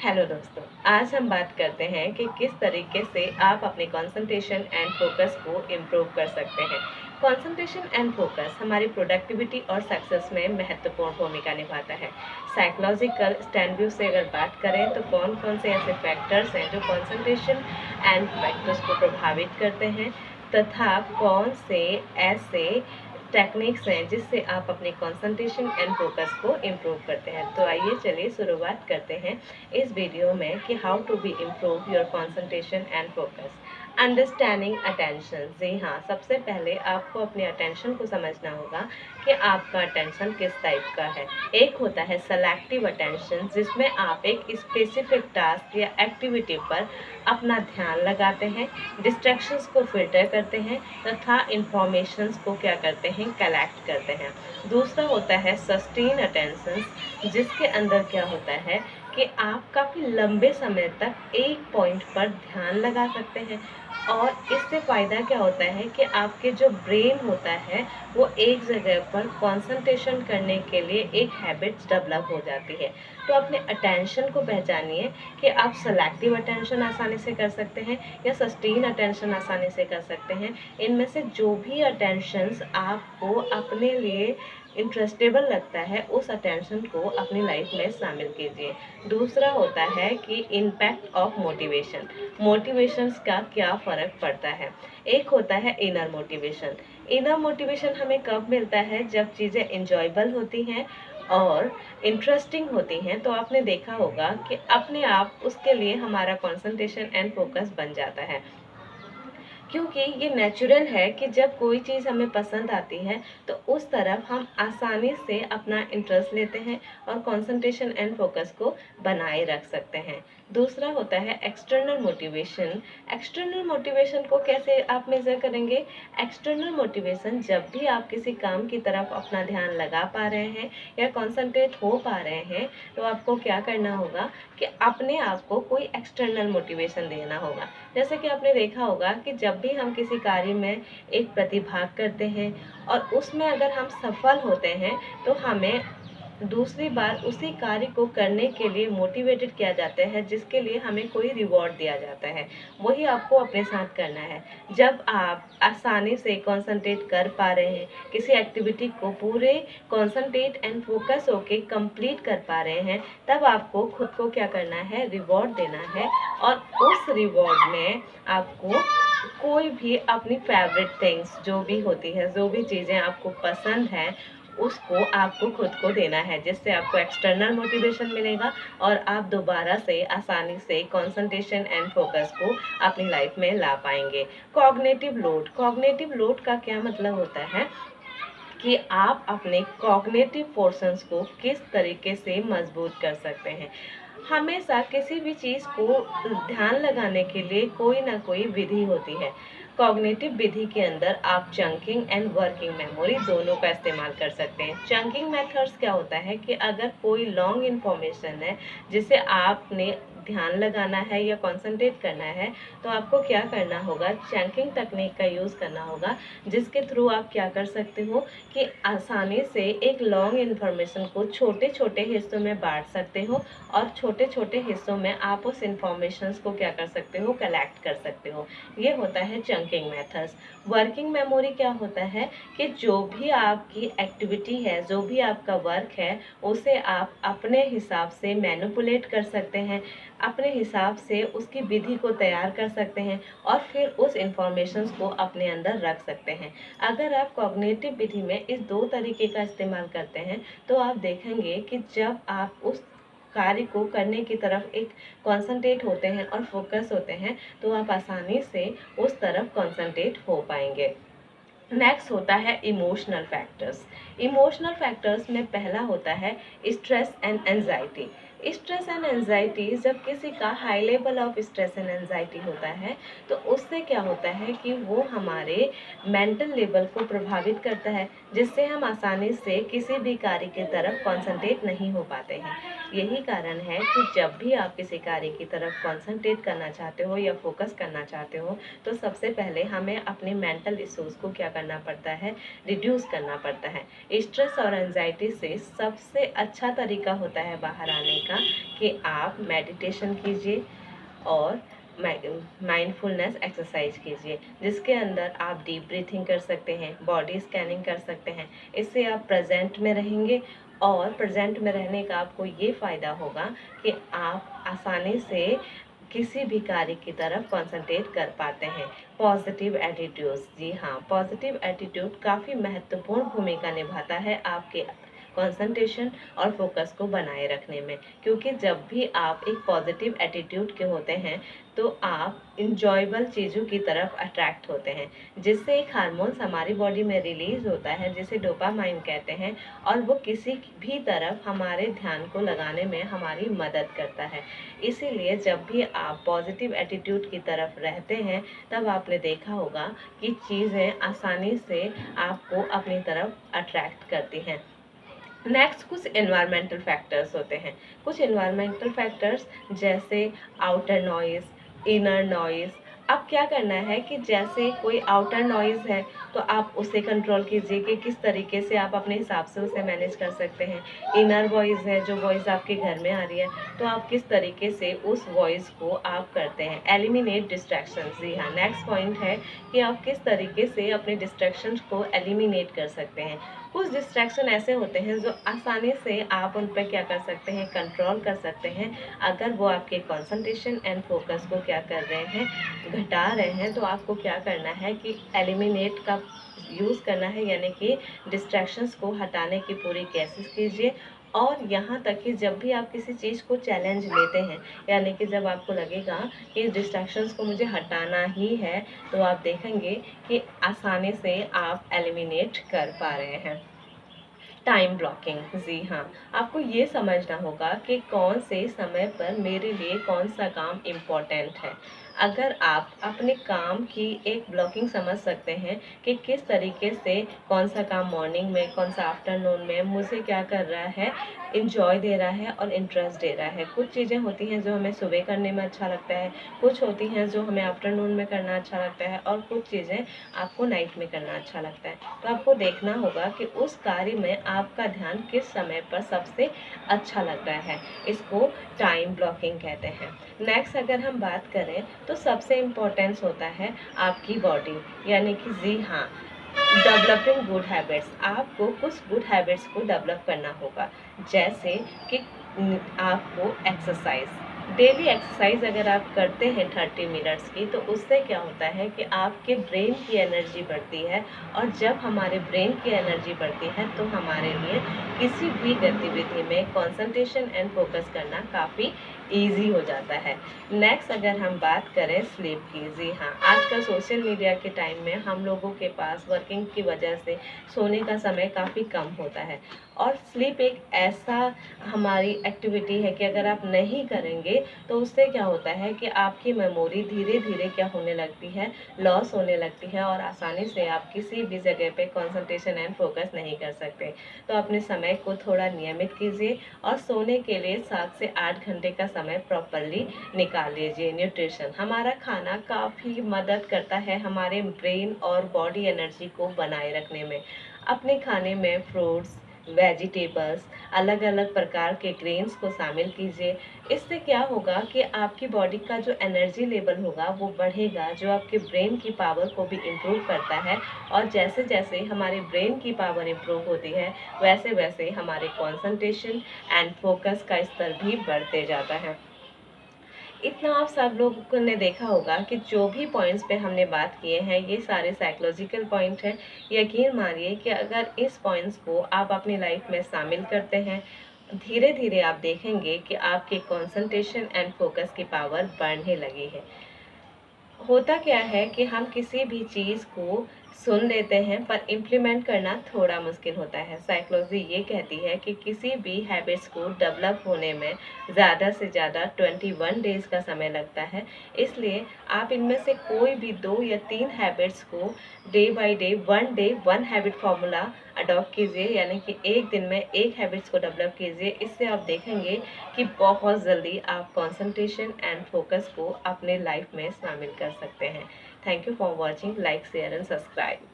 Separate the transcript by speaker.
Speaker 1: Hello दोस्तों, आज हम बात करते हैं कि किस तरीके से आप अपने कंसंट्रेशन एंड फोकस को इम्प्रूव कर सकते हैं। कंसंट्रेशन एंड फोकस हमारी प्रोडक्टिविटी और सक्सेस में महत्वपूर्ण भूमिका निभाता है। साइकोलॉजिकल स्टैंड व्यू से अगर बात करें तो कौन कौन से ऐसे फैक्टर्स हैं जो कंसंट्रेशन एंड फोकस को प्रभावित करते हैं तथा कौन से ऐसे टेक्निक्स हैं जिससे आप अपने कंसंट्रेशन एंड फोकस को इम्प्रूव करते हैं। तो आइए चलिए शुरुआत करते हैं इस वीडियो में कि how to be improve your concentration and focus. Understanding attention, जी हाँ, सबसे पहले आपको अपने अटेंशन को समझना होगा कि आपका अटेंशन किस टाइप का है। एक होता है सेलेक्टिव अटेंशन, जिसमें आप एक स्पेसिफिक टास्क या एक्टिविटी पर अपना ध्यान लगाते हैं, डिस्ट्रैक्शंस को फिल्टर करते हैं तथा इंफॉर्मेशंस को क्या करते हैं, कलेक्ट करते हैं। दूसरा होता है सस्टेन अटेंशन, जिसके अंदर क्या होता है कि आप काफ़ी लंबे समय तक एक पॉइंट पर ध्यान लगा सकते हैं और इससे फ़ायदा क्या होता है कि आपके जो ब्रेन होता है वो एक जगह पर कंसंट्रेशन करने के लिए एक हैबिट्स डेवलप हो जाती है। तो अपने अटेंशन को पहचानिए कि आप सेलेक्टिव अटेंशन आसानी से कर सकते हैं या सस्टेन अटेंशन आसानी से कर सकते हैं। इनमें से जो भी अटेंशंस आपको अपने लिए इंटरेस्टेबल लगता है उस अटेंशन को अपनी लाइफ में शामिल कीजिए। दूसरा होता है कि इम्पैक्ट ऑफ मोटिवेशन, मोटिवेशंस का क्या फ़र्क पड़ता है। एक होता है इनर मोटिवेशन। इनर मोटिवेशन हमें कब मिलता है, जब चीज़ें इंजॉयबल होती हैं और इंटरेस्टिंग होती हैं। तो आपने देखा होगा कि अपने आप उसके लिए हमारा कंसंट्रेशन एंड फोकस बन जाता है, क्योंकि ये नेचुरल है कि जब कोई चीज़ हमें पसंद आती है तो उस तरफ हम आसानी से अपना इंटरेस्ट लेते हैं और कंसंट्रेशन एंड फोकस को बनाए रख सकते हैं। दूसरा होता है एक्सटर्नल मोटिवेशन। एक्सटर्नल मोटिवेशन को कैसे आप मेज़र करेंगे? एक्सटर्नल मोटिवेशन, जब भी आप किसी काम की तरफ अपना ध्यान लगा पा रहे हैं या कंसंट्रेट हो पा रहे हैं तो आपको क्या करना होगा कि अपने आप को कोई एक्सटर्नल मोटिवेशन देना होगा। जैसे कि आपने देखा होगा कि जब भी हम किसी कार्य में एक प्रतिभाग करते हैं और उसमें अगर हम सफल होते हैं तो हमें दूसरी बार उसी कार्य को करने के लिए मोटिवेटेड किया जाता है, जिसके लिए हमें कोई रिवॉर्ड दिया जाता है। वही आपको अपने साथ करना है। जब आप आसानी से कंसंट्रेट कर पा रहे हैं, किसी एक्टिविटी को पूरे कंसंट्रेट एंड फोकस होके कंप्लीट कर पा रहे हैं, तब आपको खुद को क्या करना है, रिवॉर्ड देना है। और उस रिवॉर्ड में आपको कोई भी अपनी फेवरेट थिंग्स जो भी होती है, जो भी चीज़ें आपको पसंद हैं, उसको आपको खुद को देना है, जिससे आपको एक्सटर्नल मोटिवेशन मिलेगा और आप दोबारा से आसानी से कंसंट्रेशन एंड फोकस को अपनी लाइफ में ला पाएंगे। कॉग्निटिव लोड, कॉग्निटिव लोड का क्या मतलब होता है कि आप अपने कॉग्निटिव पोर्शंस को किस तरीके से मजबूत कर सकते हैं। हमेशा किसी भी चीज़ को ध्यान लगाने के लिए कोई ना कोई विधि होती है। कॉग्निटिव विधि के अंदर आप चंकिंग एंड वर्किंग मेमोरी दोनों का इस्तेमाल कर सकते हैं। चंकिंग मेथड्स क्या होता है कि अगर कोई लॉन्ग इन्फॉर्मेशन है जिसे आपने ध्यान लगाना है या कंसंट्रेट करना है तो आपको क्या करना होगा, चंकिंग तकनीक का यूज़ करना होगा, जिसके थ्रू आप क्या कर सकते हो कि आसानी से एक लॉन्ग इन्फॉर्मेशन को छोटे छोटे हिस्सों में बांट सकते हो और छोटे छोटे हिस्सों में आप उस इंफॉर्मेशंस को क्या कर सकते हो, कलेक्ट कर सकते हो। ये होता है चंकिंग मेथड्स। वर्किंग मेमोरी क्या होता है कि जो भी आपकी एक्टिविटी है, जो भी आपका वर्क है, उसे आप अपने हिसाब से मैनिपुलेट कर सकते हैं, अपने हिसाब से उसकी विधि को तैयार कर सकते हैं और फिर उस इंफॉर्मेशंस को अपने अंदर रख सकते हैं। अगर आप कॉग्निटिव विधि में इस दो तरीके का इस्तेमाल करते हैं तो आप देखेंगे कि जब आप उस कार्य को करने की तरफ एक कंसंट्रेट होते हैं और फोकस होते हैं तो आप आसानी से उस तरफ कंसंट्रेट हो पाएंगे। नेक्स्ट होता है इमोशनल फैक्टर्स। इमोशनल फैक्टर्स में पहला होता है stress and anxiety. Stress and anxiety, जब किसी का high level of stress and anxiety होता है तो उससे क्या होता है कि वो हमारे मेंटल लेवल को प्रभावित करता है, जिससे हम आसानी से किसी भी कार्य की तरफ कंसंट्रेट नहीं हो पाते हैं। यही कारण है कि जब भी आप किसी कार्य की तरफ कंसंट्रेट करना चाहते हो या फोकस करना चाहते हो तो सबसे पहले हमें अपने मेंटल इश्यूज़ को क्या करना पड़ता है, रिड्यूस करना पड़ता है। स्ट्रेस और एंजाइटी से सबसे अच्छा तरीका होता है बाहर आने का सीखा कि आप मेडिटेशन कीजिए और माइंडफुलनेस एक्सरसाइज कीजिए, जिसके अंदर आप डीप ब्रीथिंग कर सकते हैं, बॉडी स्कैनिंग कर सकते हैं। इससे आप प्रेजेंट में रहेंगे और प्रेजेंट में रहने का आपको ये फ़ायदा होगा कि आप आसानी से किसी भी कार्य की तरफ कंसंट्रेट कर पाते हैं। पॉजिटिव एटीट्यूड्स, जी हाँ, पॉजिटिव एटीट्यूड काफ़ी महत्वपूर्ण भूमिका निभाता है आपके कंसंट्रेशन और फोकस को बनाए रखने में, क्योंकि जब भी आप एक पॉजिटिव एटीट्यूड के होते हैं तो आप इंजॉयबल चीज़ों की तरफ अट्रैक्ट होते हैं, जिससे एक हार्मोन्स हमारी बॉडी में रिलीज होता है जिसे डोपामाइन कहते हैं, और वो किसी भी तरफ हमारे ध्यान को लगाने में हमारी मदद करता है। इसीलिए जब भी आप पॉजिटिव एटीट्यूड की तरफ रहते हैं तब आपने देखा होगा कि चीज़ें आसानी से आपको अपनी तरफ अट्रैक्ट करती हैं। नेक्स्ट कुछ एनवायरमेंटल फैक्टर्स होते हैं। कुछ एनवायरमेंटल फैक्टर्स जैसे आउटर नॉइज़, इनर नॉइज़। अब क्या करना है कि जैसे कोई आउटर नॉइज़ है तो आप उसे कंट्रोल कीजिए कि किस तरीके से आप अपने हिसाब से उसे मैनेज कर सकते हैं। इनर वॉइस है, जो वॉइस आपके घर में आ रही है, तो आप किस तरीके से उस वॉइस को आप करते हैं। एलिमिनेट डिस्ट्रैक्शंस, जी हाँ, नेक्स्ट पॉइंट है कि आप किस तरीके से अपने डिस्ट्रैक्शंस को एलिमिनेट कर सकते हैं। कुछ डिस्ट्रैक्शन ऐसे होते हैं जो आसानी से आप उन पर क्या कर सकते हैं, कंट्रोल कर सकते हैं। अगर वो आपके कंसंट्रेशन एंड फोकस को क्या कर रहे हैं, घटा रहे हैं, तो आपको क्या करना है कि एलिमिनेट का यूज़ करना है, यानी कि डिस्ट्रैक्शंस को हटाने की पूरी कोशिश कीजिए। और यहाँ तक कि जब भी आप किसी चीज़ को चैलेंज लेते हैं, यानी कि जब आपको लगेगा कि डिस्ट्रैक्शंस को मुझे हटाना ही है, तो आप देखेंगे कि आसानी से आप एलिमिनेट कर पा रहे हैं। टाइम ब्लॉकिंग, जी हाँ, आपको ये समझना होगा कि कौन से समय पर मेरे लिए कौन सा काम इम्पोर्टेंट है। अगर आप अपने काम की एक ब्लॉकिंग समझ सकते हैं कि किस तरीके से कौन सा काम मॉर्निंग में, कौन सा आफ्टरनून में मुझे क्या कर रहा है, इंजॉय दे रहा है और इंटरेस्ट दे रहा है। कुछ चीज़ें होती हैं जो हमें सुबह करने में अच्छा लगता है, कुछ होती हैं जो हमें आफ्टरनून में करना अच्छा लगता है, और कुछ चीज़ें आपको नाइट में करना अच्छा लगता है। तो आपको देखना होगा कि उस कार्य में आपका ध्यान किस समय पर सबसे अच्छा लग रहा है। इसको टाइम ब्लॉकिंग कहते हैं। नेक्स्ट अगर हम बात करें तो सबसे इम्पोर्टेंस होता है आपकी बॉडी, यानी कि जी हाँ, डेवलपिंग गुड हैबिट्स। आपको कुछ गुड हैबिट्स को डेवलप करना होगा, जैसे कि आपको एक्सरसाइज, डेली एक्सरसाइज अगर आप करते हैं 30 मिनट्स की, तो उससे क्या होता है कि आपके ब्रेन की एनर्जी बढ़ती है, और जब हमारे ब्रेन की एनर्जी बढ़ती है तो हमारे लिए किसी भी गतिविधि में कंसंट्रेशन एंड फोकस करना काफ़ी ईजी हो जाता है। नेक्स्ट अगर हम बात करें स्लीप की, जी हाँ, आजकल सोशल मीडिया के टाइम में हम लोगों के पास वर्किंग की वजह से सोने का समय काफ़ी कम होता है, और स्लीप एक ऐसा हमारी एक्टिविटी है कि अगर आप नहीं करेंगे तो उससे क्या होता है कि आपकी मेमोरी धीरे धीरे क्या होने लगती है, लॉस होने लगती है, और आसानी से आप किसी भी जगह पे कंसंट्रेशन एंड फोकस नहीं कर सकते। तो अपने समय को थोड़ा नियमित कीजिए और सोने के लिए 7 से 8 घंटे का समय प्रॉपरली निकाल लीजिए। न्यूट्रिशन, हमारा खाना काफ़ी मदद करता है हमारे ब्रेन और बॉडी एनर्जी को बनाए रखने में। अपने खाने में फ्रूट्स, वेजिटेबल्स, अलग अलग प्रकार के ग्रेन्स को शामिल कीजिए। इससे क्या होगा कि आपकी बॉडी का जो एनर्जी लेवल होगा वो बढ़ेगा, जो आपके ब्रेन की पावर को भी इम्प्रूव करता है, और जैसे जैसे हमारे ब्रेन की पावर इम्प्रूव होती है वैसे वैसे हमारे कंसंट्रेशन एंड फोकस का स्तर भी बढ़ते जाता है। इतना आप सब लोगों ने देखा होगा कि जो भी पॉइंट्स पे हमने बात किए हैं ये सारे साइकोलॉजिकल पॉइंट हैं। यकीन मानिए कि अगर इस पॉइंट्स को आप अपनी लाइफ में शामिल करते हैं, धीरे धीरे आप देखेंगे कि आपके कंसंट्रेशन एंड फोकस की पावर बढ़ने लगी है। होता क्या है कि हम किसी भी चीज़ को सुन लेते हैं पर इम्प्लीमेंट करना थोड़ा मुश्किल होता है। साइकोलॉजी ये कहती है कि किसी भी हैबिट्स को डेवलप होने में ज़्यादा से ज़्यादा 21 डेज़ का समय लगता है। इसलिए आप इनमें से कोई भी 2 या 3 हैबिट्स को day by day, 1 day 1 habit formula adopt कीजिए, यानी कि एक दिन में एक हैबिट्स को डेवलप कीजिए। इससे आप देखेंगे कि बहुत जल्दी आप कंसंट्रेशन एंड फोकस को अपने लाइफ में शामिल कर सकते हैं। Thank you for watching, like share and subscribe.